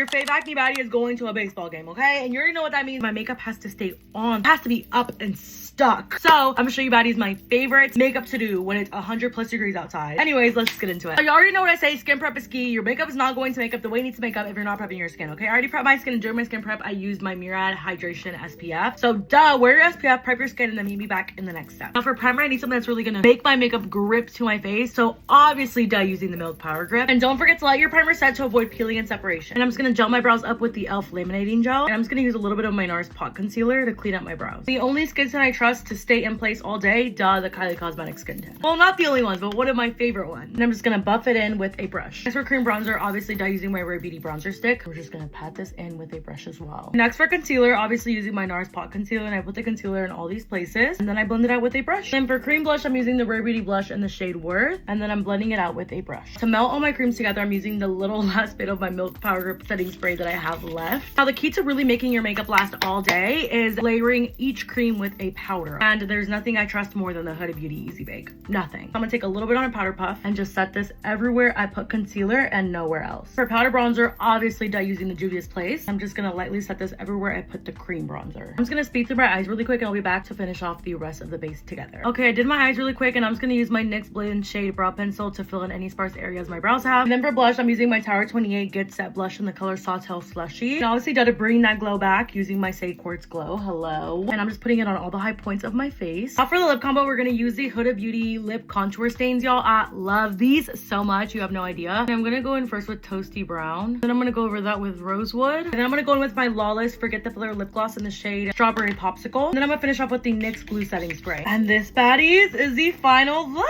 Your fave acne baddie is going to a baseball game, okay? And you already know what that means. My makeup has to stay on. It has to be up and stuck. So I'm gonna show you baddies my favorite makeup to do when it's 100+ degrees outside. Anyways, let's get into it. So you already know what I say. Skin prep is key. Your makeup is not going to make up the way it needs to make up if you're not prepping your skin, okay? I already prepped my skin, and during my skin prep, I used my Murad Hydration SPF. So duh, wear your SPF, prep your skin, and then meet me back in the next step. Now for primer, I need something that's really gonna make my makeup grip to my face. So obviously, duh, using the Milk Power Grip. And don't forget to let your primer set to avoid peeling and separation. And I'm just gonna gel my brows up with the e.l.f. laminating gel. And I'm just gonna use a little bit of my NARS pot concealer to clean up my brows. The only skin tint I trust to stay in place all day, duh, the Kylie Cosmetics skin tint. Well, not the only ones, but one of my favorite ones. And I'm just gonna buff it in with a brush. Next for cream bronzer, obviously duh, using my Rare Beauty bronzer stick. I'm just gonna pat this in with a brush as well. Next for concealer, obviously using my NARS pot concealer, and I put the concealer in all these places. And then I blend it out with a brush. Then for cream blush, I'm using the Rare Beauty blush in the shade Worth. And then I'm blending it out with a brush. To melt all my creams together, I'm using the little last bit of my Milk Power Grip setting spray that I have left. Now the key to really making your makeup last all day is layering each cream with a powder. And there's nothing I trust more than the Huda Beauty Easy Bake. Nothing. I'm gonna take a little bit on a powder puff and just set this everywhere I put concealer and nowhere else. For powder bronzer, obviously duh, using the Juvia's Place. I'm just gonna lightly set this everywhere I put the cream bronzer. I'm just gonna speed through my eyes really quick and I'll be back to finish off the rest of the base together. Okay, I did my eyes really quick and I'm just gonna use my NYX Blend Shade Brow Pencil to fill in any sparse areas my brows have. And then for blush, I'm using my Tower 28 Get Set Blush in the color Sawtelle Slushy. And obviously duh, to bring that glow back using my Say Quartz Glow. Hello. And I'm just putting it on all the high points of my face. Now for the lip combo, we're gonna use the Huda Beauty Lip Contour Stains, y'all. I love these so much. You have no idea. And I'm gonna go in first with Toasty Brown. Then I'm gonna go over that with Rosewood. And then I'm gonna go in with my Lawless Forget the Filler Lip Gloss in the shade Strawberry Popsicle. And then I'm gonna finish off with the NYX Glue Setting Spray. And this, baddies, is the final look.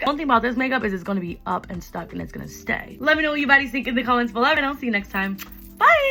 One thing about this makeup is it's gonna be up and stuck and it's gonna stay. Let me know what you baddies think in the comments below, and I'll see you next time. Bye!